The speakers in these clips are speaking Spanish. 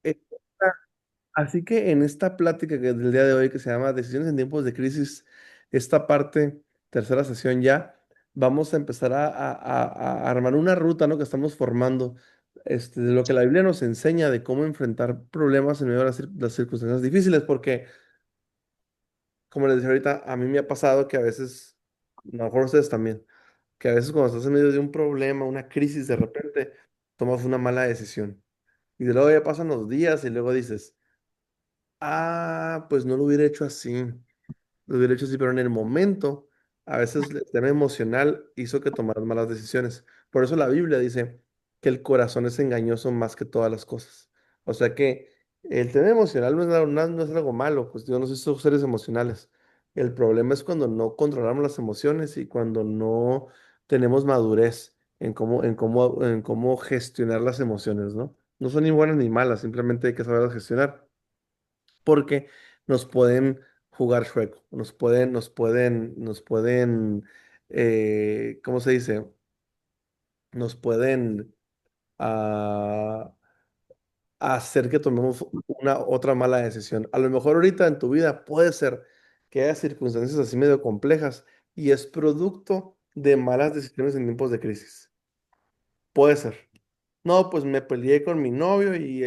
Eh, Así que en esta plática que del día de hoy que se llama Decisiones en tiempos de crisis, esta parte, tercera sesión ya, vamos a empezar a armar una ruta, ¿no? Que estamos formando, de lo que la Biblia nos enseña de cómo enfrentar problemas en medio de las circunstancias difíciles, porque, como les dije ahorita, a mí me ha pasado que a veces, a lo mejor ustedes también, que a veces cuando estás en medio de un problema, una crisis, de repente tomas una mala decisión. Y de luego ya pasan los días y luego dices, ah, pues no lo hubiera hecho así. Lo hubiera hecho así, pero en el momento, a veces el tema emocional hizo que tomaras malas decisiones. Por eso la Biblia dice que el corazón es engañoso más que todas las cosas. O sea que el tema emocional no es algo malo, pues Dios nos hizo seres emocionales. El problema es cuando no controlamos las emociones y cuando no tenemos madurez en cómo gestionar las emociones, ¿no? No son ni buenas ni malas, simplemente hay que saberlas gestionar porque nos pueden jugar chueco, ¿cómo se dice? Nos pueden ah, hacer que tomemos una otra mala decisión. A lo mejor ahorita en tu vida puede ser que haya circunstancias así medio complejas y es producto de malas decisiones en tiempos de crisis. Puede ser. No, pues me peleé con mi novio y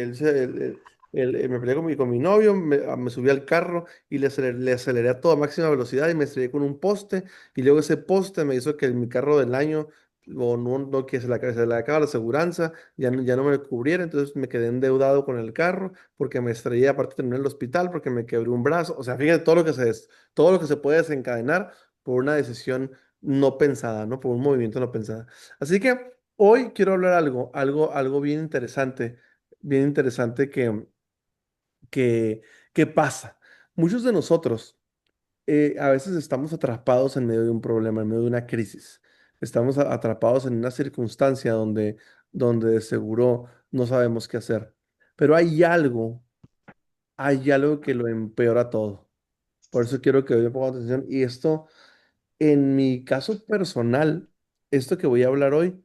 me peleé con mi novio, me subí al carro y le aceleré a toda máxima velocidad y me estrellé con un poste y luego ese poste me hizo que mi carro del año o no, que se le acaba la aseguranza, ya no me cubriera, entonces me quedé endeudado con el carro porque me estrellé, aparte terminé en el hospital porque me quebré un brazo, o sea, fíjate todo lo que se puede desencadenar por una decisión no pensada, ¿no? Por un movimiento no pensado. Así que hoy quiero hablar algo bien interesante que, que pasa. Muchos de nosotros a veces estamos atrapados en medio de un problema, en medio de una crisis. Estamos atrapados en una circunstancia donde de seguro no sabemos qué hacer. Pero hay algo que lo empeora todo. Por eso quiero que hoy me pongan atención. Y esto, en mi caso personal, esto que voy a hablar hoy,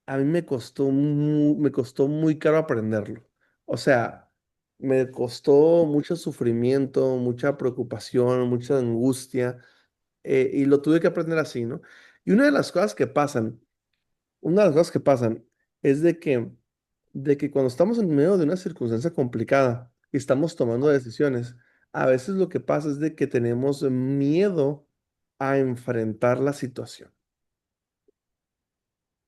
a mí me costó muy caro aprenderlo. O sea, me costó mucho sufrimiento, mucha preocupación, mucha angustia, y lo tuve que aprender así, ¿no? Y una de las cosas que pasan es de que cuando estamos en medio de una circunstancia complicada y estamos tomando decisiones, a veces lo que pasa es de que tenemos miedo a enfrentar la situación.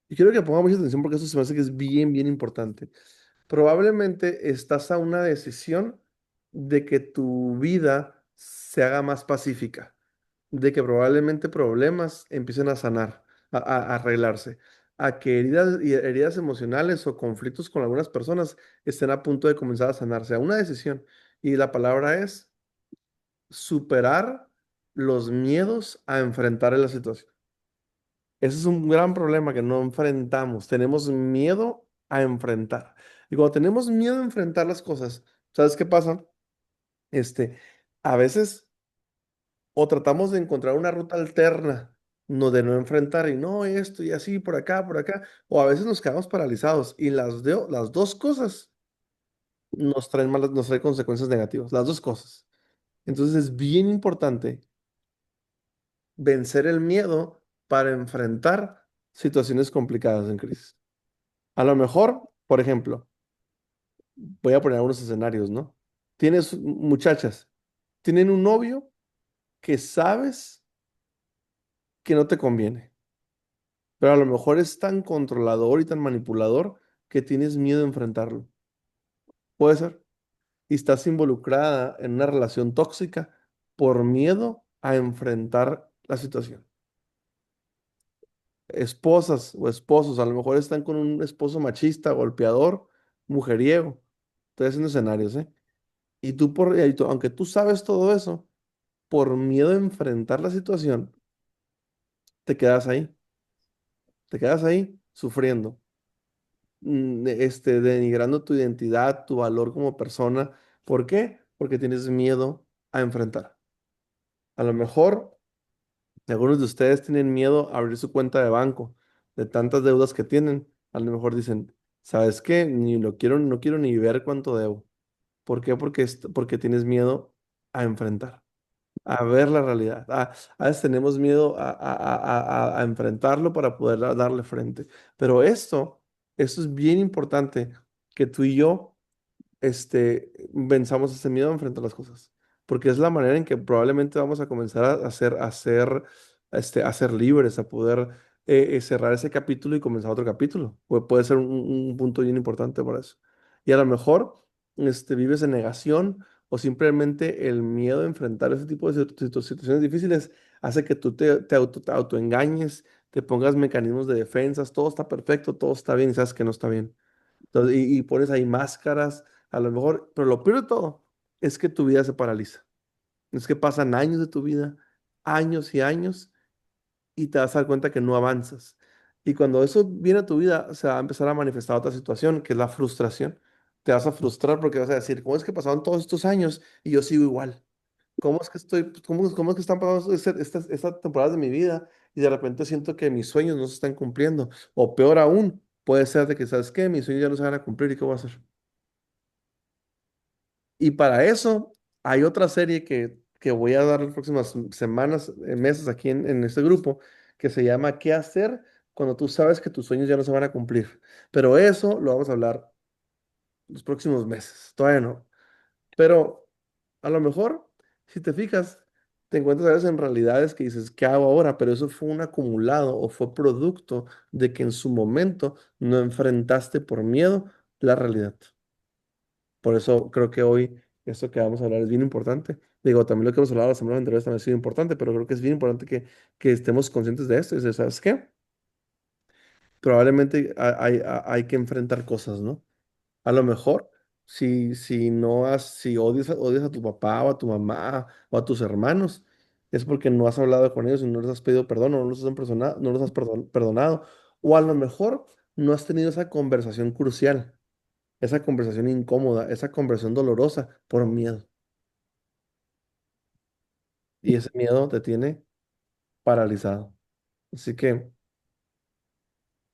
Y quiero que ponga mucha atención porque eso se me hace que es bien, bien importante. Probablemente estás a una decisión de que tu vida se haga más pacífica, de que probablemente problemas empiecen a sanar, a arreglarse, a que heridas emocionales o conflictos con algunas personas estén a punto de comenzar a sanarse, a una decisión. Y la palabra es superar los miedos a enfrentar la situación. Ese es un gran problema que no enfrentamos. Tenemos miedo a enfrentar. Y cuando tenemos miedo a enfrentar las cosas, ¿sabes qué pasa? Este, a veces o tratamos de encontrar una ruta alterna, no de no enfrentar y no esto y así por acá, o a veces nos quedamos paralizados y las dos cosas nos traen consecuencias negativas, las dos cosas. Entonces es bien importante vencer el miedo para enfrentar situaciones complicadas en crisis. A lo mejor, por ejemplo, voy a poner algunos escenarios, ¿no? Tienes muchachas, tienen un novio que sabes que no te conviene, pero a lo mejor es tan controlador y tan manipulador que tienes miedo de enfrentarlo. Puede ser. Y estás involucrada en una relación tóxica por miedo a enfrentar la situación. Esposas o esposos, a lo mejor están con un esposo machista, golpeador, mujeriego. Estoy haciendo escenarios, ¿eh? Aunque tú sabes todo eso, por miedo a enfrentar la situación, te quedas ahí, te quedas ahí sufriendo, denigrando tu identidad, tu valor como persona. ¿Por qué? Porque tienes miedo a enfrentar. A lo mejor algunos de ustedes tienen miedo a abrir su cuenta de banco, de tantas deudas que tienen. A lo mejor dicen, ¿sabes qué? Ni lo quiero, no quiero ni ver cuánto debo. ¿Por qué? Porque tienes miedo a enfrentar, a ver la realidad. A veces tenemos miedo a enfrentarlo para poder darle frente. Pero esto es bien importante que tú y yo venzamos ese miedo a enfrentar las cosas. Porque es la manera en que probablemente vamos a comenzar a ser libres, a poder cerrar ese capítulo y comenzar otro capítulo. Puede ser un punto bien importante para eso. Y a lo mejor vives en negación o simplemente el miedo a enfrentar ese tipo de situaciones difíciles hace que tú te autoengañes, te pongas mecanismos de defensas, todo está perfecto, todo está bien y sabes que no está bien. Entonces, y pones ahí máscaras, a lo mejor, pero lo peor de todo es que tu vida se paraliza. Es que pasan años de tu vida, años y años, y te vas a dar cuenta que no avanzas. Y cuando eso viene a tu vida, se va a empezar a manifestar otra situación, que es la frustración. Te vas a frustrar porque vas a decir, ¿cómo es que pasaron todos estos años y yo sigo igual? ¿Cómo es que cómo es que están pasando estas temporadas de mi vida y de repente siento que mis sueños no se están cumpliendo? O peor aún, puede ser de que, ¿sabes qué? Mis sueños ya no se van a cumplir y ¿qué voy a hacer? Y para eso hay otra serie que voy a dar las próximas semanas, meses aquí en este grupo, que se llama ¿Qué hacer cuando tú sabes que tus sueños ya no se van a cumplir? Pero eso lo vamos a hablar los próximos meses, todavía no. Pero a lo mejor, si te fijas, te encuentras a veces en realidades que dices, ¿qué hago ahora? Pero eso fue un acumulado o fue producto de que en su momento no enfrentaste por miedo la realidad. Por eso creo que hoy esto que vamos a hablar es bien importante. Digo, también lo que hemos hablado las semanas anteriores también ha sido importante, pero creo que es bien importante que estemos conscientes de esto. Y dices, ¿sabes qué? Probablemente hay que enfrentar cosas, ¿no? A lo mejor, si odias a tu papá o a tu mamá o a tus hermanos, es porque no has hablado con ellos y no les has pedido perdón o no los has perdonado. O a lo mejor no has tenido esa conversación crucial, esa conversación incómoda, esa conversación dolorosa por miedo. Y ese miedo te tiene paralizado. Así que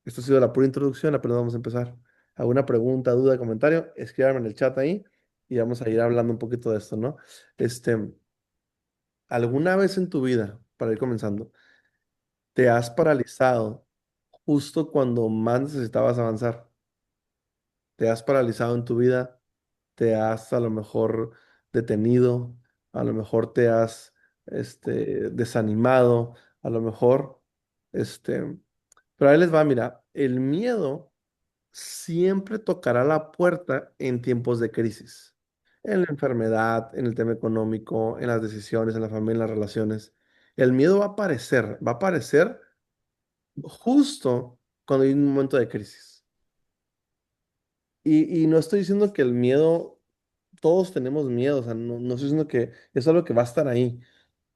esto ha sido la pura introducción, apenas vamos a empezar. ¿Alguna pregunta, duda, comentario? Escríbame en el chat ahí y vamos a ir hablando un poquito de esto, ¿no? Este, ¿Alguna vez en tu vida, para ir comenzando, te has paralizado justo cuando más necesitabas avanzar? ¿Te has paralizado en tu vida? ¿Te has a lo mejor detenido? ¿A lo mejor te has desanimado? A lo mejor, este, pero ahí les va, mira, el miedo siempre tocará la puerta en tiempos de crisis, en la enfermedad, en el tema económico, en las decisiones, en la familia, en las relaciones. El miedo va a aparecer justo cuando hay un momento de crisis. Y no estoy diciendo que el miedo, todos tenemos miedo, o sea, no estoy diciendo que es algo que va a estar ahí,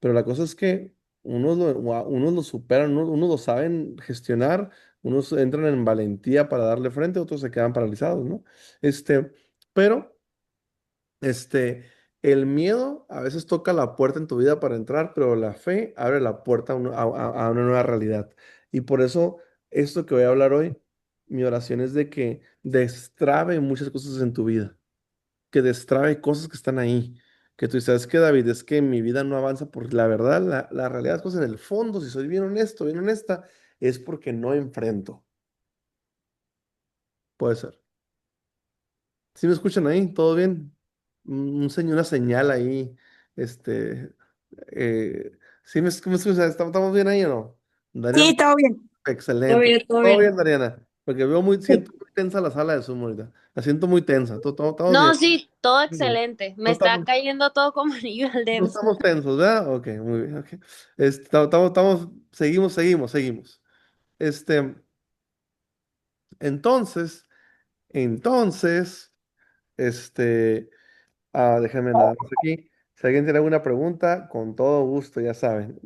pero la cosa es que unos lo superan, unos lo saben gestionar, unos entran en valentía para darle frente, otros se quedan paralizados, ¿no? Pero, este, el miedo a veces toca la puerta en tu vida para entrar, pero la fe abre la puerta a una nueva realidad. Y por eso, esto que voy a hablar hoy, mi oración es de que destrabe muchas cosas en tu vida, que destrabe cosas que están ahí. Que tú dices, que David, es que mi vida no avanza porque la verdad, la realidad de las cosas en el fondo, si soy bien honesto, bien honesta, es porque no enfrento. Puede ser. ¿Sí me escuchan ahí? ¿Todo bien? Una señal ahí. Este, ¿Sí me escuchan? ¿Estamos bien ahí o no? Dariana, Sí, todo bien, todo excelente. bien, todo Todo bien, bien. Dariana. Porque siento Sí. muy tensa la sala de Zoom ahorita. La siento muy tensa. Estamos No, bien. sí, todo Muy bien. excelente. Me No está estamos, cayendo todo como anillo al no dedo. estamos tensos, ¿verdad? Ok, muy bien. Ok. Seguimos. Este, entonces, entonces, este. Déjenme nada más aquí. Si alguien tiene alguna pregunta, con todo gusto, ya saben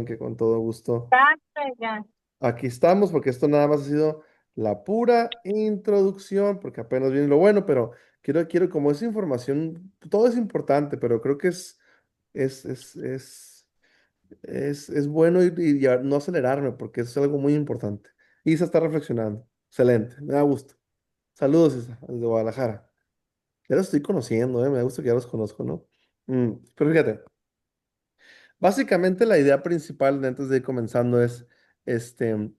que con todo gusto Ya. aquí estamos, porque esto nada más ha sido la pura introducción, porque apenas viene lo bueno, pero quiero, como esa información, todo es importante, pero creo que es, es, es, es bueno y ya no acelerarme, porque eso es algo muy importante. Isa está reflexionando. Excelente, me da gusto. Saludos, Isa, desde Guadalajara. Ya los estoy conociendo, me gusta que ya los conozco, ¿no? Pero fíjate, básicamente la idea principal de antes de ir comenzando es, este,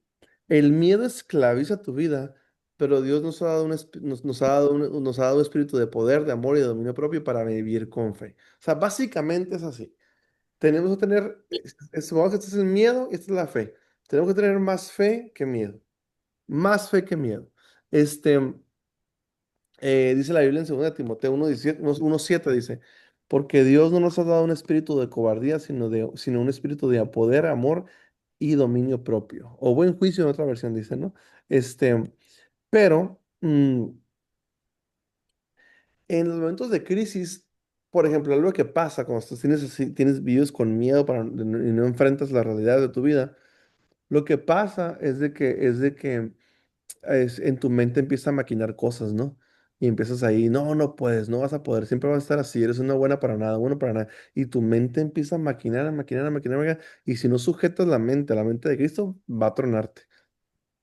el miedo esclaviza tu vida, pero Dios nos ha dado nos ha dado nos ha dado un espíritu de poder, de amor y de dominio propio para vivir con fe. O sea, básicamente es así. Tenemos que tener, supongamos que este es el miedo y esta es la fe. Tenemos que tener más fe que miedo. Más fe que miedo. Este, dice la Biblia en 2 de Timoteo 1:17, 1:7 dice, porque Dios no nos ha dado un espíritu de cobardía, sino un espíritu de poder, amor y dominio propio. O buen juicio en otra versión dice, ¿no? Pero en los momentos de crisis, por ejemplo, algo que pasa cuando tú tienes vives con miedo y no enfrentas la realidad de tu vida, lo que pasa es en tu mente empieza a maquinar cosas, ¿no? Y empiezas ahí, no, no puedes, no vas a poder, siempre vas a estar así, eres una buena para nada, bueno para nada. Y tu mente empieza a maquinar, a maquinar, a maquinar, a maquinar, y si no sujetas la mente a la mente de Cristo, va a tronarte.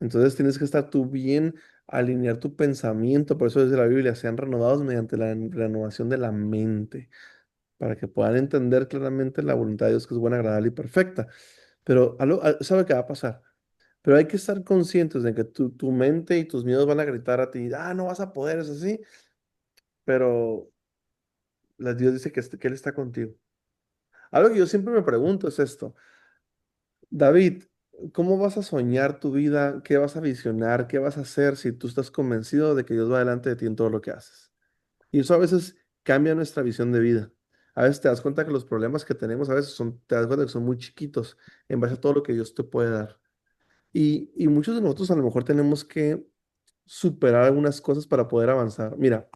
Entonces tienes que estar tú bien, alinear tu pensamiento, por eso dice la Biblia, sean renovados mediante la renovación de la mente, para que puedan entender claramente la voluntad de Dios que es buena, agradable y perfecta. Pero ¿sabe qué va a pasar? Pero hay que estar conscientes de que tu mente y tus miedos van a gritar a ti, no vas a poder, es así, pero Dios dice que Él está contigo. Algo que yo siempre me pregunto es esto, David, ¿cómo vas a soñar tu vida? ¿Qué vas a visionar? ¿Qué vas a hacer si tú estás convencido de que Dios va delante de ti en todo lo que haces? Y eso a veces cambia nuestra visión de vida. A veces te das cuenta que los problemas que tenemos a veces te das cuenta que son muy chiquitos en base a todo lo que Dios te puede dar. Y muchos de nosotros a lo mejor tenemos que superar algunas cosas para poder avanzar. Mira,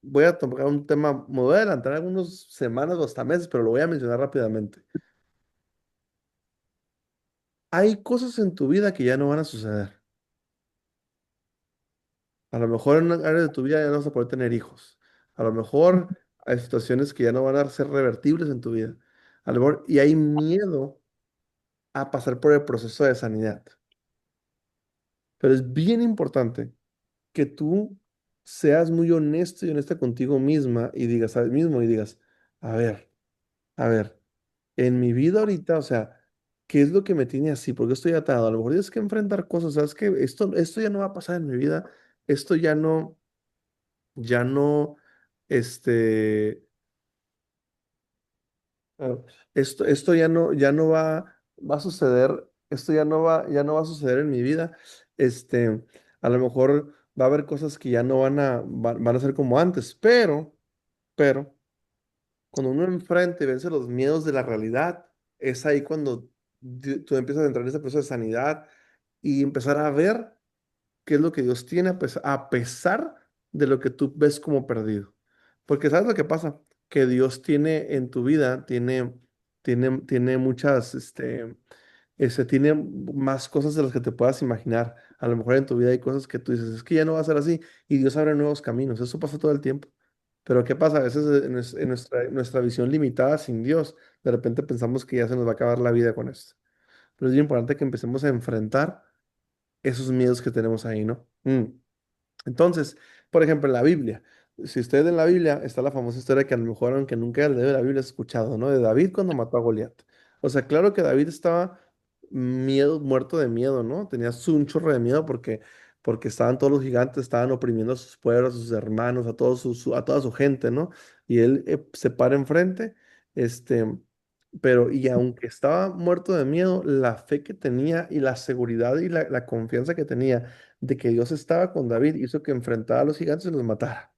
voy a tocar un tema, me voy a adelantar algunas semanas o hasta meses, pero lo voy a mencionar rápidamente. Hay cosas en tu vida que ya no van a suceder. A lo mejor en una área de tu vida ya no vas a poder tener hijos. A lo mejor hay situaciones que ya no van a ser revertibles en tu vida. A lo mejor, y hay miedo a pasar por el proceso de sanidad. Pero es bien importante que tú seas muy honesto y honesta contigo misma y digas, a ver, a ver, en mi vida ahorita, o sea, ¿qué es lo que me tiene así? ¿Por qué estoy atado? A lo mejor tienes que enfrentar cosas, ¿sabes qué? Esto ya no va a pasar en mi vida, esto ya no, este, ah, esto ya no va a suceder, esto ya no va a suceder en mi vida, a lo mejor va a haber cosas que ya no van a ser como antes, pero, cuando uno enfrenta y vence los miedos de la realidad, es ahí cuando tú empiezas a entrar en ese proceso de sanidad y empezar a ver qué es lo que Dios tiene a pesar de lo que tú ves como perdido. Porque ¿sabes lo que pasa? Que Dios tiene en tu vida, tiene muchas, tiene más cosas de las que te puedas imaginar. A lo mejor en tu vida hay cosas que tú dices, es que ya no va a ser así, y Dios abre nuevos caminos. Eso pasa todo el tiempo. Pero ¿qué pasa? A veces en nuestra visión limitada sin Dios, de repente pensamos que ya se nos va a acabar la vida con esto. Pero es bien importante que empecemos a enfrentar esos miedos que tenemos ahí, ¿no? Entonces, por ejemplo, en la Biblia, si usted en la Biblia está la famosa historia que a lo mejor, aunque nunca haya leído la Biblia, has escuchado, ¿no? De David cuando mató a Goliat. O sea, claro que David estaba muerto de miedo, ¿no? Tenía un chorro de miedo porque estaban todos los gigantes, estaban oprimiendo a sus pueblos, a sus hermanos, a toda su gente, ¿no? Y él se para enfrente, este, y aunque estaba muerto de miedo, la fe que tenía y la seguridad y la confianza que tenía de que Dios estaba con David hizo que enfrentara a los gigantes y los matara.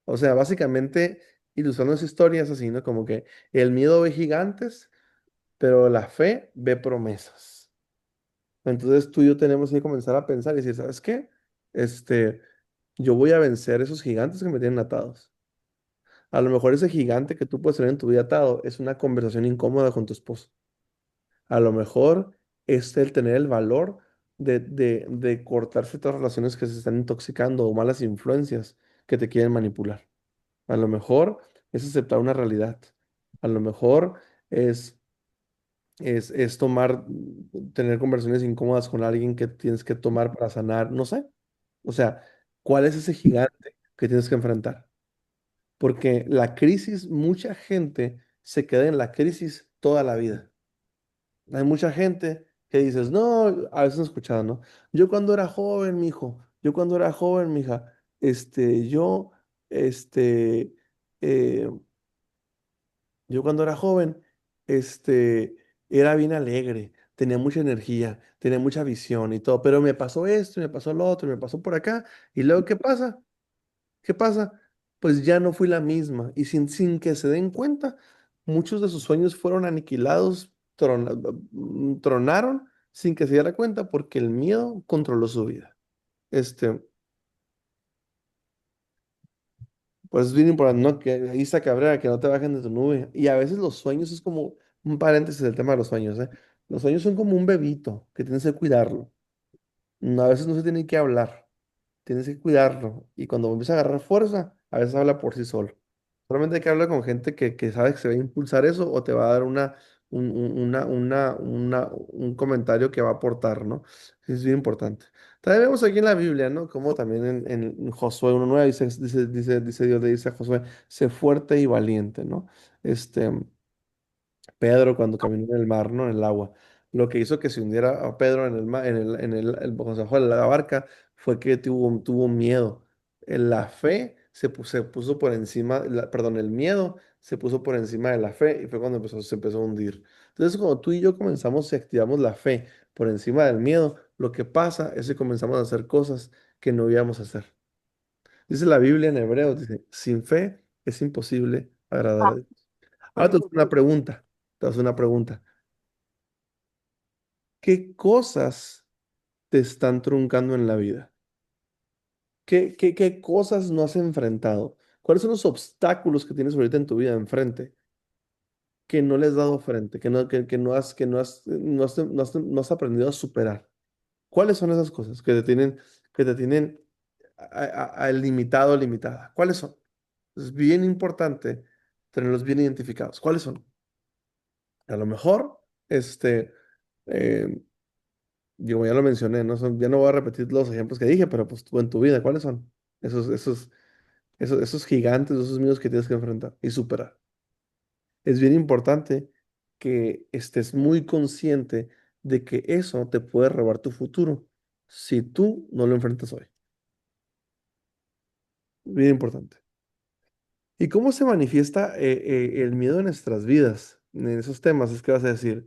O sea, básicamente ilustrando esa historia es así, ¿no? Como que el miedo ve gigantes, pero la fe ve promesas. Entonces tú y yo tenemos que comenzar a pensar y decir, ¿sabes qué? Este, yo voy a vencer esos gigantes que me tienen atados. A lo mejor ese gigante que tú puedes tener en tu vida atado es una conversación incómoda con tu esposo. A lo mejor es el tener el valor de cortar ciertas relaciones que se están intoxicando o malas influencias que te quieren manipular. A lo mejor es aceptar una realidad. A lo mejor es, es tener conversaciones incómodas con alguien que tienes que tomar para sanar. No sé. O sea, ¿cuál es ese gigante que tienes que enfrentar? Porque la crisis, mucha gente se queda en la crisis toda la vida. Hay mucha gente que dices, no, a veces he escuchado, ¿no? Yo cuando era joven, mijo, yo cuando era joven, mija, yo, este, eh, yo cuando era joven, era bien alegre, tenía mucha energía, tenía mucha visión y todo, pero me pasó esto, y me pasó lo otro, y me pasó por acá, y luego, ¿qué pasa? ¿Qué pasa? Pues ya no fui la misma, y sin que se den cuenta, muchos de sus sueños fueron aniquilados, tronaron sin que se diera cuenta porque el miedo controló su vida. Este, pues es bien importante, ¿no? Que Isa Cabrera, que no te bajen de tu nube. Y a veces los sueños es como un paréntesis del tema de los sueños, ¿eh? Los sueños son como un bebito que tienes que cuidarlo. A veces no se tiene que hablar, tienes que cuidarlo. Y cuando empieza a agarrar fuerza, a veces habla por sí solo. Solamente hay que hablar con gente que sabe que se va a impulsar eso o te va a dar un comentario que va a aportar, ¿no? Es bien importante. También vemos aquí en la Biblia, ¿no? Como también en Josué 1:9 dice Dios le dice a Josué, sé fuerte y valiente, ¿no? Este, Pedro cuando caminó en el mar, ¿no? En el agua. Lo que hizo que se hundiera a Pedro en el mar, cuando se bajó de la barca, fue que tuvo miedo. En la fe se puso por encima, perdón, el miedo se puso por encima de la fe y fue cuando se empezó a hundir. Entonces, cuando tú y yo comenzamos y activamos la fe por encima del miedo, lo que pasa es que comenzamos a hacer cosas que no íbamos a hacer. Dice la Biblia en Hebreos, dice, sin fe es imposible agradar a Dios. Ahora te hago una pregunta. Te hago una pregunta. ¿Qué cosas te están truncando en la vida? ¿Qué cosas no has enfrentado? ¿Cuáles son los obstáculos que tienes ahorita en tu vida enfrente que no les has dado frente, que no has aprendido a superar? ¿Cuáles son esas cosas que te tienen limitado o limitada? ¿Cuáles son? Es bien importante tenerlos bien identificados. ¿Cuáles son? A lo mejor, eh, digo, ya lo mencioné, ¿no? Ya no voy a repetir los ejemplos que dije, pero pues tú en tu vida, ¿cuáles son? Esos gigantes, esos miedos que tienes que enfrentar y superar. Es bien importante que estés muy consciente de que eso te puede robar tu futuro si tú no lo enfrentas hoy. Bien importante. ¿Y cómo se manifiesta el miedo en nuestras vidas? En esos temas es que vas a decir,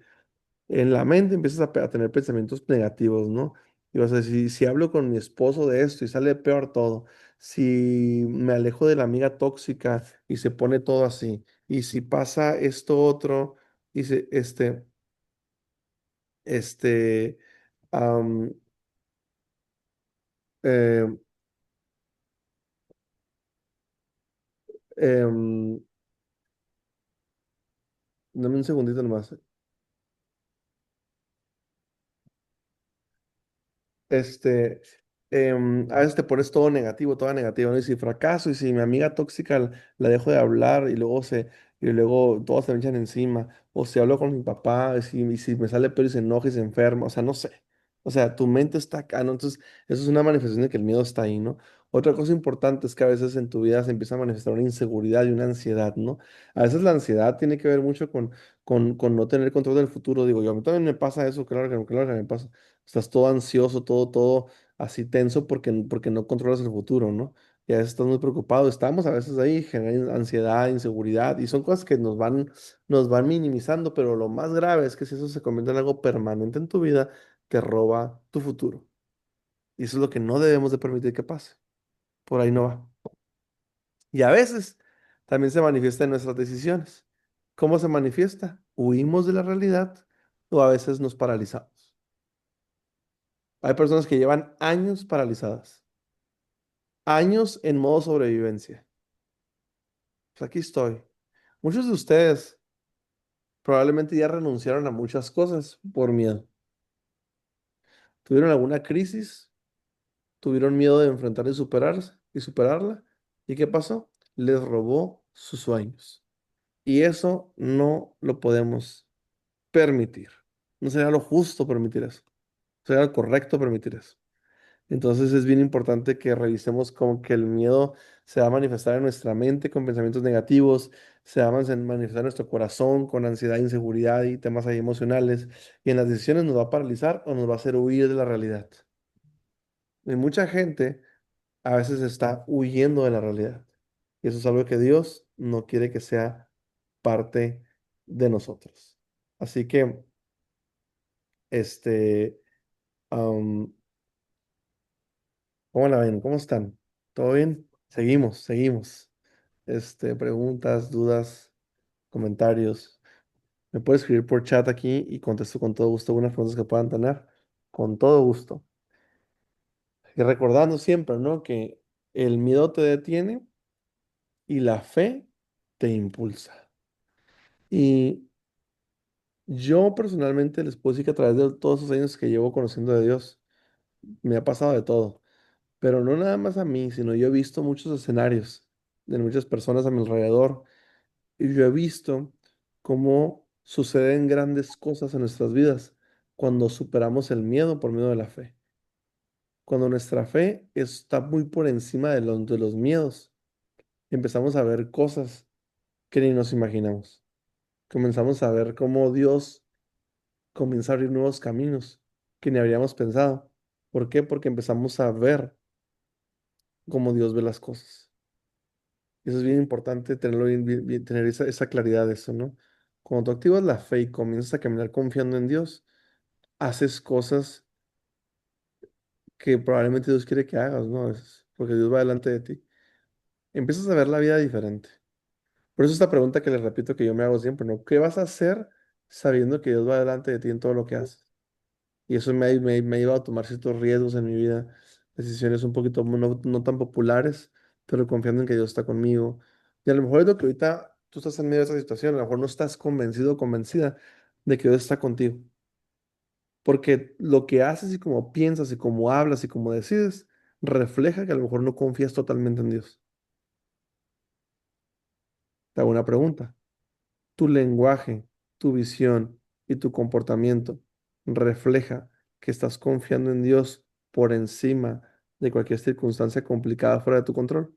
en la mente empiezas a tener pensamientos negativos, ¿no? Y vas a decir, si hablo con mi esposo de esto y sale peor todo, si me alejo de la amiga tóxica y se pone todo así, y si pasa esto otro, y este, am, eh, em, dame un segundito nomás. este, a veces te pones todo negativo, toda negativa, ¿no? Y si fracaso, y si mi amiga tóxica la dejo de hablar y luego todos se me echan encima, o si hablo con mi papá, y si me sale peor y se enoja y se enferma, o sea, no sé. O sea, tu mente está acá, ¿no? Entonces, eso es una manifestación de que el miedo está ahí, ¿no? Otra cosa importante es que a veces en tu vida se empieza a manifestar una inseguridad y una ansiedad, ¿no? A veces la ansiedad tiene que ver mucho con no tener control del futuro. Digo, yo a mí también me pasa eso, claro que me pasa. Estás todo ansioso, todo así tenso porque no controlas el futuro, ¿no? Y a veces estás muy preocupado. Estamos a veces ahí, generan ansiedad, inseguridad, y son cosas que nos van minimizando, pero lo más grave es que si eso se convierte en algo permanente en tu vida, te roba tu futuro. Y eso es lo que no debemos de permitir que pase. Por ahí no va. Y a veces también se manifiesta en nuestras decisiones. ¿Cómo se manifiesta? Huimos de la realidad o a veces nos paralizamos. Hay personas que llevan años paralizadas, años en modo sobrevivencia. Pues aquí estoy. Muchos de ustedes probablemente ya renunciaron a muchas cosas por miedo. Tuvieron alguna crisis, tuvieron miedo de enfrentar y superarla. ¿Y qué pasó? Les robó sus sueños. Y eso no lo podemos permitir. No sería lo justo permitir eso. Sería lo correcto permitir eso. Entonces es bien importante que revisemos como que el miedo se va a manifestar en nuestra mente con pensamientos negativos, se va a manifestar en nuestro corazón con ansiedad, inseguridad y temas ahí emocionales, y en las decisiones nos va a paralizar o nos va a hacer huir de la realidad. Y mucha gente a veces está huyendo de la realidad. Y eso es algo que Dios no quiere que sea parte de nosotros. Así que, este, am, ¿cómo la ven? ¿Cómo están? ¿Todo bien? Seguimos. Preguntas, dudas, comentarios. Me puedes escribir por chat aquí y contesto con todo gusto algunas preguntas que puedan tener. Con todo gusto. Y recordando siempre, ¿no? Que el miedo te detiene y la fe te impulsa. Y yo personalmente les puedo decir que a través de todos esos años que llevo conociendo de Dios, me ha pasado de todo. Pero no nada más a mí, sino yo he visto muchos escenarios de muchas personas a mi alrededor y yo he visto cómo suceden grandes cosas en nuestras vidas cuando superamos el miedo por medio de la fe. Cuando nuestra fe está muy por encima de los miedos, empezamos a ver cosas que ni nos imaginamos. Comenzamos a ver cómo Dios comienza a abrir nuevos caminos que ni habríamos pensado. ¿Por qué? Porque empezamos a ver cómo Dios ve las cosas. Y eso es bien importante tenerlo tener esa claridad de eso, ¿no? Cuando tú activas la fe y comienzas a caminar confiando en Dios, haces cosas que probablemente Dios quiere que hagas, ¿no? Porque Dios va delante de ti. Empiezas a ver la vida diferente. Por eso esta pregunta que les repito que yo me hago siempre, ¿no? ¿Qué vas a hacer sabiendo que Dios va delante de ti en todo lo que haces? Y eso me ha llevado a tomar ciertos riesgos en mi vida, decisiones un poquito no tan populares, pero confiando en que Dios está conmigo. Y a lo mejor es lo que ahorita tú estás en medio de esa situación, a lo mejor no estás convencido o convencida de que Dios está contigo. Porque lo que haces y cómo piensas y cómo hablas y cómo decides refleja que a lo mejor no confías totalmente en Dios. Te hago una pregunta. Tu lenguaje, tu visión y tu comportamiento refleja que estás confiando en Dios por encima de cualquier circunstancia complicada fuera de tu control.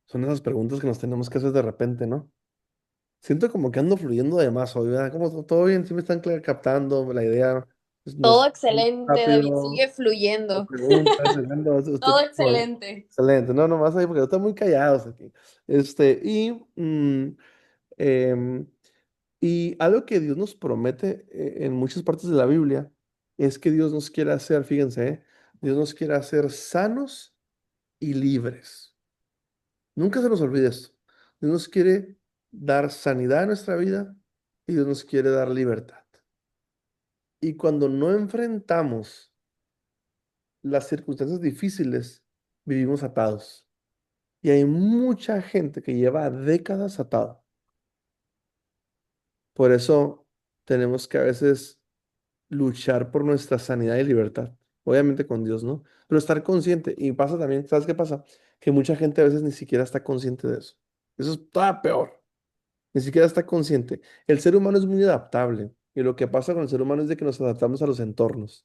Son esas preguntas que nos tenemos que hacer de repente, ¿no? Siento como que ando fluyendo de más hoy, ¿verdad? Como todo bien, sí me están captando la idea, pues, no es Todo excelente, David, rápido, sigue fluyendo. preguntas, usted, Todo bueno, excelente. excelente, no, nomás ahí porque están muy callados aquí. Y em, Y algo que Dios nos promete en muchas partes de la Biblia es que Dios nos quiere hacer, fíjense, Dios nos quiere hacer sanos y libres. Nunca se nos olvide esto. Dios nos quiere dar sanidad a nuestra vida y Dios nos quiere dar libertad. Y cuando no enfrentamos las circunstancias difíciles, vivimos atados. Y hay mucha gente que lleva décadas atada. Por eso tenemos que a veces luchar por nuestra sanidad y libertad. Obviamente con Dios, ¿no? Pero estar consciente. Y pasa también, ¿sabes qué pasa? Que mucha gente a veces ni siquiera está consciente de eso. Eso es todavía peor. Ni siquiera está consciente. El ser humano es muy adaptable. Y lo que pasa con el ser humano es de que nos adaptamos a los entornos.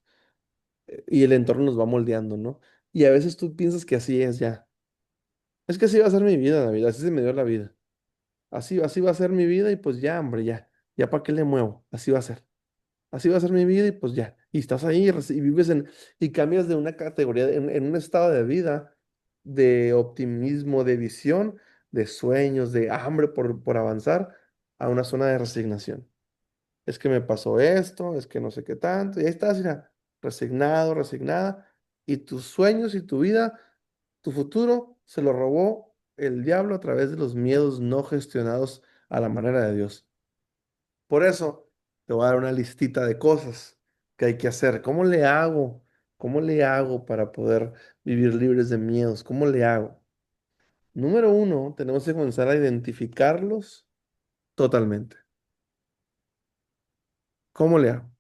Y el entorno nos va moldeando, ¿no? Y a veces tú piensas que así es ya. Es que así va a ser mi vida, David. Así se me dio la vida. Así va a ser mi vida y pues ya, hombre, ya. Ya para qué le muevo. Así va a ser. Así va a ser mi vida y pues ya. Y estás ahí y vives y cambias de una categoría, en un estado de vida, de optimismo, de visión, de sueños, de hambre por avanzar, a una zona de resignación. Es que me pasó esto, es que no sé qué tanto, y ahí estás, mira, resignado, resignada, y tus sueños y tu vida, tu futuro, se lo robó el diablo a través de los miedos no gestionados a la manera de Dios. Por eso te voy a dar una listita de cosas que hay que hacer. ¿Cómo le hago? ¿Cómo le hago para poder vivir libres de miedos? ¿Cómo le hago? Número uno, tenemos que comenzar a identificarlos totalmente. ¿Cómo le hago?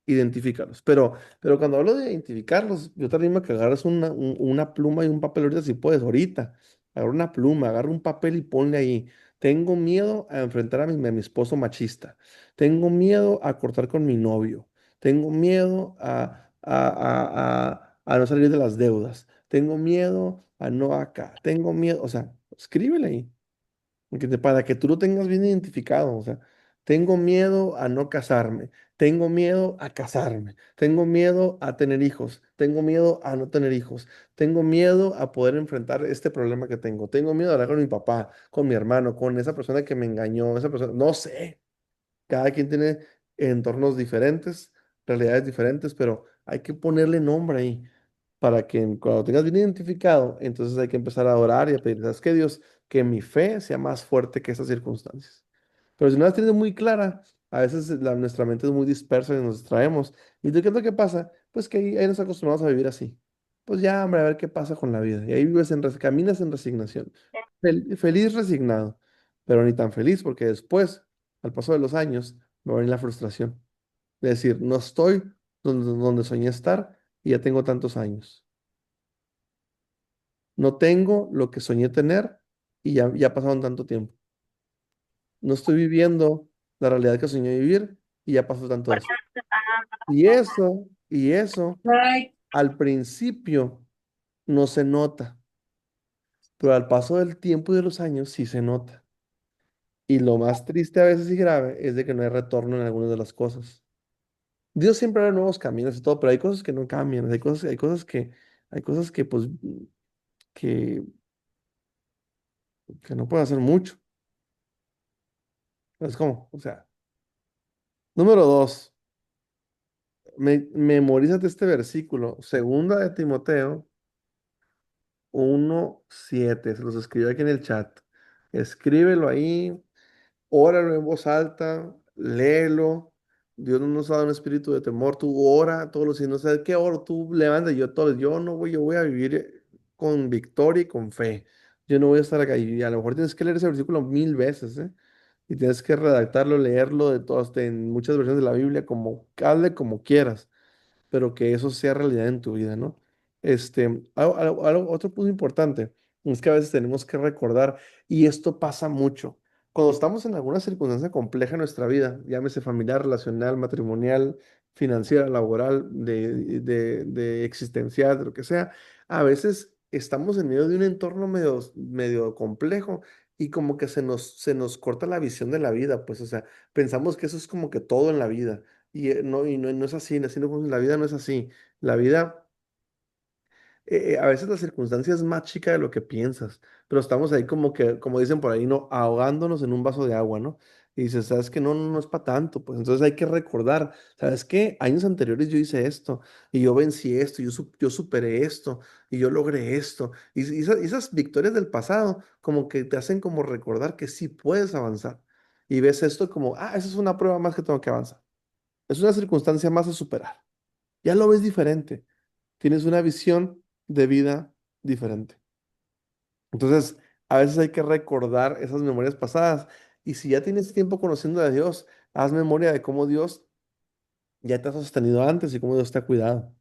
Identifícalos. Pero cuando hablo de identificarlos, yo te animo a que agarres una pluma y un papel ahorita si puedes, ahorita. Agarra una pluma, agarra un papel y ponle ahí. Tengo miedo a enfrentar a mi esposo machista. Tengo miedo a cortar con mi novio. Tengo miedo a a no salir de las deudas. Tengo miedo a no acá. Tengo miedo, o sea, escríbele ahí. Para que tú lo tengas bien identificado, o sea, tengo miedo a no casarme, tengo miedo a casarme, tengo miedo a tener hijos, tengo miedo a no tener hijos, tengo miedo a poder enfrentar este problema que tengo miedo a hablar con mi papá, con mi hermano, con esa persona que me engañó, esa persona, no sé, cada quien tiene entornos diferentes, realidades diferentes, pero hay que ponerle nombre ahí para que cuando tengas bien identificado, entonces hay que empezar a orar y a pedir, ¿sabes qué, Dios? Que mi fe sea más fuerte que esas circunstancias. Pero si no las tienes muy clara, a veces nuestra mente es muy dispersa y nos distraemos. ¿Y tú qué es lo que pasa? Pues que ahí nos acostumbramos a vivir así. Pues ya, hombre, a ver qué pasa con la vida. Y ahí vives caminas en resignación. Feliz resignado, pero ni tan feliz porque después, al paso de los años, va a venir la frustración. De decir, no estoy donde soñé estar y ya tengo tantos años. No tengo lo que soñé tener y ya pasaron tanto tiempo. No estoy viviendo la realidad que soñé vivir y ya pasó tanto eso. Y eso, Ay, al principio no se nota, pero al paso del tiempo y de los años sí se nota. Y lo más triste a veces y grave es de que no hay retorno en algunas de las cosas. Dios siempre abre nuevos caminos y todo, pero hay cosas que no cambian, hay cosas que pues que, que no puedo hacer mucho. Es como, o sea, número dos, memorízate este versículo, segunda de Timoteo 1:7. Se los escribo aquí en el chat. Escríbelo ahí, óralo en voz alta, léelo. Dios no nos ha dado un espíritu de temor. Tú ora todos los días, no sabes qué oro, tú levanta. Yo voy a vivir con victoria y con fe. Yo no voy a estar acá. Y a lo mejor tienes que leer ese versículo 1000 veces, ¿eh? Y tienes que redactarlo, leerlo de todas, en muchas versiones de la Biblia, como, hable como quieras, pero que eso sea realidad en tu vida, ¿no? Otro punto importante es que a veces tenemos que recordar, y esto pasa mucho, cuando estamos en alguna circunstancia compleja en nuestra vida, llámese familiar, relacional, matrimonial, financiera, laboral, de existencial, de lo que sea, a veces estamos en medio de un entorno medio complejo y como que se nos corta la visión de la vida, pues, o sea, pensamos que eso es como que todo en la vida. Y no es así, así no funciona, la vida no es así. La vida, a veces la circunstancia es más chica de lo que piensas, pero estamos ahí como que, como dicen por ahí, ¿no? Ahogándonos en un vaso de agua, ¿no? Y dices, ¿sabes qué? No, no, no es para tanto, pues entonces hay que recordar, ¿sabes qué? Años anteriores yo hice esto, y yo vencí esto, yo superé esto, y yo logré esto. Y esas victorias del pasado como que te hacen como recordar que sí puedes avanzar. Y ves esto como, esa es una prueba más que tengo que avanzar. Es una circunstancia más a superar. Ya lo ves diferente. Tienes una visión de vida diferente. Entonces, a veces hay que recordar esas memorias pasadas. Y si ya tienes tiempo conociendo a Dios, haz memoria de cómo Dios ya te ha sostenido antes y cómo Dios te ha cuidado.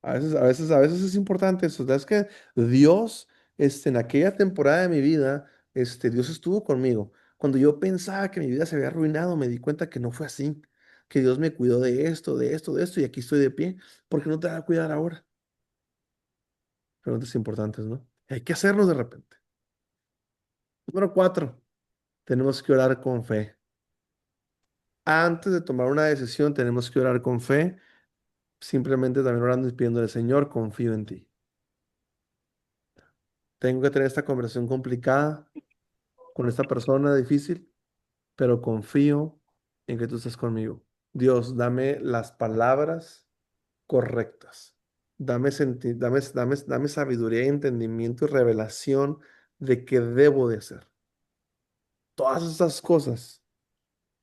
A veces es importante eso. Es que Dios, en aquella temporada de mi vida, Dios estuvo conmigo. Cuando yo pensaba que mi vida se había arruinado, me di cuenta que no fue así. Que Dios me cuidó de esto, de esto, de esto, y aquí estoy de pie. ¿Por qué no te va a cuidar ahora? Preguntas importantes, ¿no? Hay que hacerlos de repente. Número cuatro, tenemos que orar con fe. Antes de tomar una decisión, tenemos que orar con fe. Simplemente también orando y pidiéndole, Señor, confío en ti. Tengo que tener esta conversación complicada con esta persona difícil, pero confío en que tú estás conmigo. Dios, dame las palabras correctas. Dame sabiduría y entendimiento y revelación de qué debo de hacer. Todas estas cosas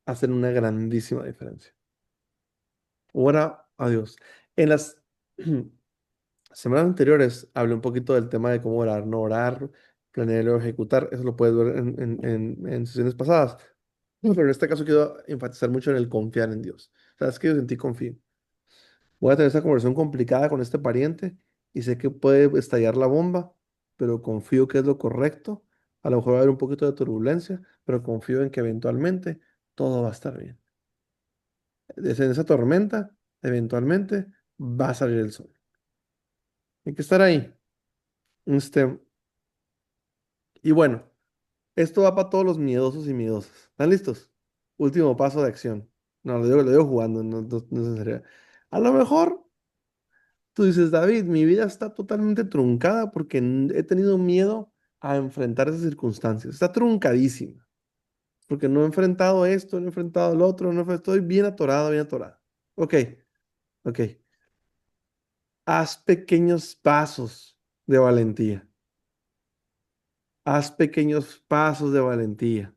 hacen una grandísima diferencia. Ora a Dios. En las semanas anteriores hablé un poquito del tema de cómo orar, no orar, planear y luego ejecutar. Eso lo puedes ver en sesiones pasadas. No, pero en este caso quiero enfatizar mucho en el confiar en Dios. ¿Sabes que yo en ti confío? Voy a tener esta conversación complicada con este pariente y sé que puede estallar la bomba, pero confío que es lo correcto. A lo mejor va a haber un poquito de turbulencia, pero confío en que eventualmente todo va a estar bien. En esa tormenta, eventualmente va a salir el sol. Hay que estar ahí. Este, y bueno, esto va para todos los miedosos y miedosas. ¿Están listos? Último paso de acción. No, lo digo jugando, no es en serio. A lo mejor tú dices, David, mi vida está totalmente truncada porque he tenido miedo a enfrentar esas circunstancias. Está truncadísima. Porque no he enfrentado esto, no he enfrentado lo otro, estoy bien atorado, bien atorado. Ok, ok. Haz pequeños pasos de valentía. Haz pequeños pasos de valentía.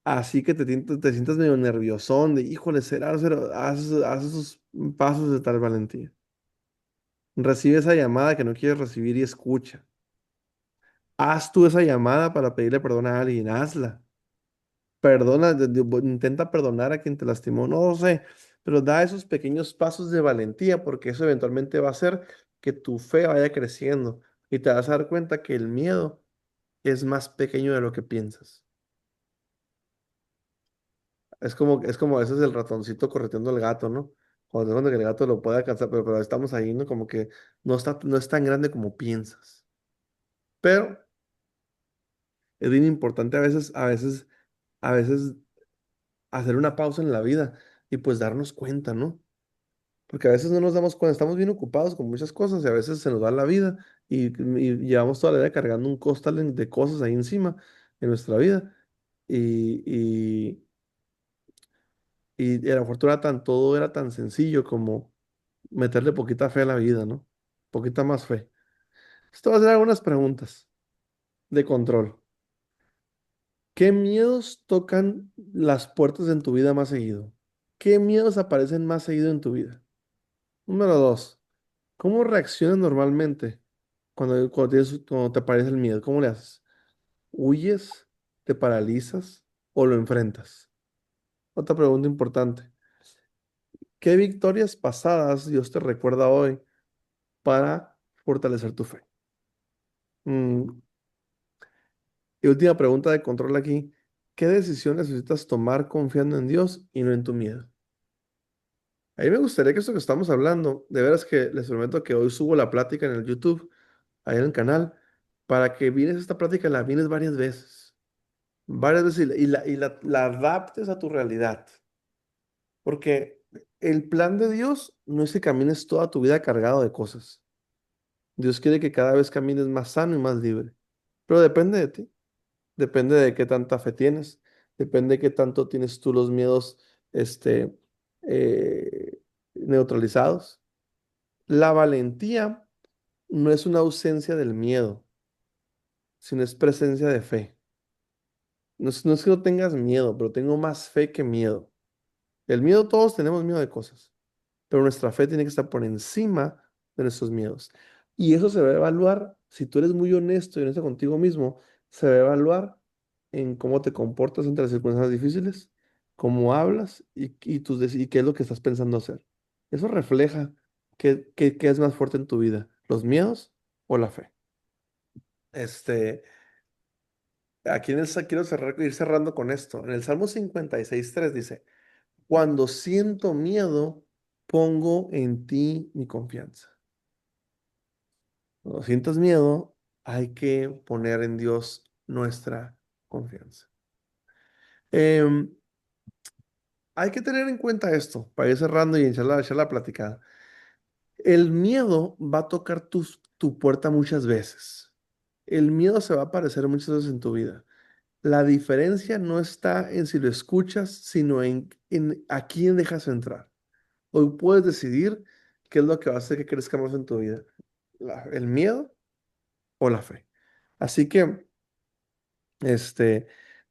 Así que te sientas medio nerviosón de, híjole, haz esos pasos de tal valentía. Recibe esa llamada que no quieres recibir y escucha. Haz tú esa llamada para pedirle perdón a alguien, hazla. Perdona, intenta perdonar a quien te lastimó, no lo sé, pero da esos pequeños pasos de valentía porque eso eventualmente va a hacer que tu fe vaya creciendo y te vas a dar cuenta que el miedo es más pequeño de lo que piensas. Es como ese es el ratoncito correteando al gato, ¿no? Cuando te das cuenta que el gato lo puede alcanzar, pero estamos ahí, ¿no? Como que no es tan grande como piensas. Pero es bien importante a veces hacer una pausa en la vida y pues darnos cuenta, ¿no? Porque a veces no nos damos cuenta, estamos bien ocupados con muchas cosas y a veces se nos va la vida y llevamos toda la vida cargando un costal de cosas ahí encima en nuestra vida. Y, y, y a lo mejor todo era tan sencillo como meterle poquita fe a la vida, ¿no? Poquita más fe. Esto va a ser algunas preguntas de control. ¿Qué miedos tocan las puertas en tu vida más seguido? ¿Qué miedos aparecen más seguido en tu vida? Número dos. ¿Cómo reaccionas normalmente cuando te aparece el miedo? ¿Cómo le haces? ¿Huyes? ¿Te paralizas? ¿O lo enfrentas? Otra pregunta importante. ¿Qué victorias pasadas Dios te recuerda hoy para fortalecer tu fe? Mm, y última pregunta de control aquí. ¿Qué decisión necesitas tomar confiando en Dios y no en tu miedo? A mí me gustaría que esto que estamos hablando, de veras que les prometo que hoy subo la plática en el YouTube, ahí en el canal, para que vienes esta plática, la vienes varias veces la adaptes a tu realidad. Porque el plan de Dios no es que camines toda tu vida cargado de cosas. Dios quiere que cada vez camines más sano y más libre. Pero depende de ti, depende de qué tanta fe tienes, depende de qué tanto tienes tú los miedos, este, neutralizados. La valentía no es una ausencia del miedo, sino es presencia de fe. No es que no tengas miedo, pero tengo más fe que miedo. El miedo, todos tenemos miedo de cosas, pero nuestra fe tiene que estar por encima de nuestros miedos. Y eso se va a evaluar, si tú eres muy honesto y honesto contigo mismo, se va a evaluar en cómo te comportas ante las circunstancias difíciles, cómo hablas y qué es lo que estás pensando hacer. Eso refleja qué es más fuerte en tu vida, los miedos o la fe. Este, aquí quiero ir cerrando con esto. En el Salmo 56:3 dice, cuando siento miedo, pongo en ti mi confianza. Cuando sientas miedo, hay que poner en Dios nuestra confianza. Em, hay que tener en cuenta esto para ir cerrando y echar la platicada. El miedo va a tocar tu puerta muchas veces. El miedo se va a aparecer muchas veces en tu vida. La diferencia no está en si lo escuchas, sino en a quién dejas entrar. Hoy puedes decidir qué es lo que va a hacer que crezca más en tu vida, el miedo o la fe. Así que, este,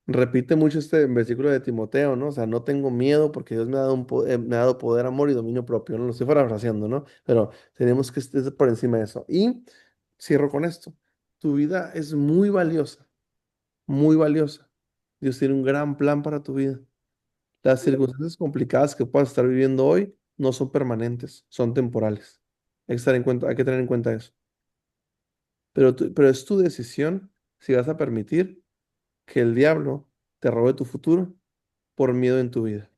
repite mucho este versículo de Timoteo, ¿no? O sea, no tengo miedo porque Dios me ha dado poder, amor y dominio propio, ¿no? Lo estoy parafraseando, ¿no? Pero tenemos que estar por encima de eso. Y cierro con esto. Tu vida es muy valiosa, muy valiosa. Dios tiene un gran plan para tu vida. Las circunstancias complicadas que puedas estar viviendo hoy no son permanentes, son temporales. Hay que tener en cuenta eso. Pero es tu decisión si vas a permitir que el diablo te robe tu futuro por miedo en tu vida.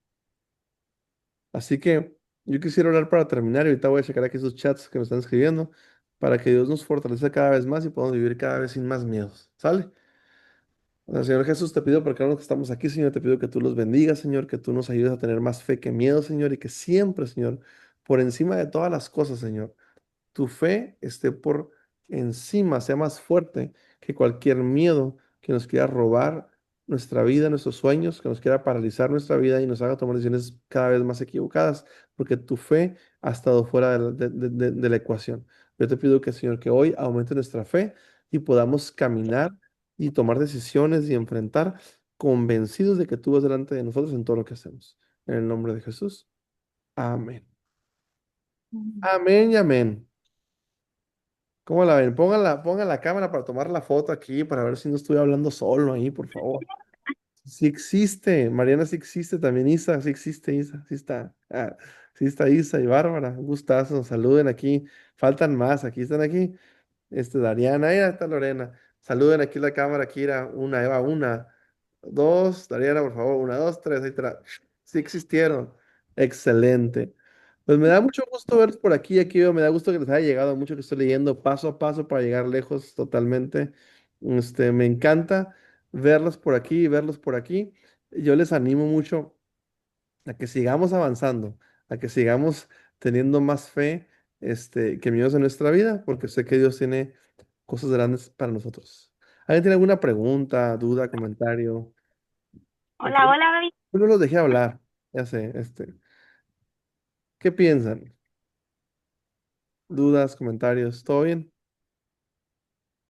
Así que Yo quisiera orar para terminar y ahorita voy a checar aquí sus chats que me están escribiendo para que Dios nos fortalezca cada vez más y podamos vivir cada vez sin más miedos. ¿Sale? Señor Jesús, te pido por cada uno que estamos aquí, Señor, te pido que tú los bendigas, Señor, que tú nos ayudes a tener más fe que miedo, Señor, y que siempre, Señor, por encima de todas las cosas, Señor, tu fe esté por encima, sea más fuerte que cualquier miedo que nos quiera robar nuestra vida, nuestros sueños, que nos quiera paralizar nuestra vida y nos haga tomar decisiones cada vez más equivocadas, porque tu fe ha estado fuera de la ecuación. Yo te pido que, Señor, que hoy aumente nuestra fe y podamos caminar y tomar decisiones y enfrentar convencidos de que tú vas delante de nosotros en todo lo que hacemos. En el nombre de Jesús. Amén. Amén y amén. ¿Cómo la ven? Pongan la cámara para tomar la foto aquí, para ver si no estoy hablando solo ahí, por favor. Sí existe, Mariana sí existe, también Isa, sí existe Isa, sí está. Sí está Isa y Bárbara, un gustazo, saluden aquí. Faltan más, aquí están aquí. Dariana, ahí está Lorena. Saluden aquí la cámara, Kira. Una, Eva, una, dos. Dariana, por favor, una, dos, tres. Ahí está. Sí existieron. Excelente. Pues me da mucho gusto verlos por aquí. Aquí veo, me da gusto que les haya llegado mucho que estoy leyendo paso a paso para llegar lejos totalmente. Me encanta verlos por aquí y verlos por aquí. Yo les animo mucho a que sigamos avanzando, a que sigamos teniendo más fe, que miedos en nuestra vida, porque sé que Dios tiene cosas grandes para nosotros. ¿Alguien tiene alguna pregunta, duda, comentario? Ok, Hola, hola, David. yo no los dejé hablar, ya sé, ¿qué piensan? ¿Dudas, comentarios? ¿Todo bien?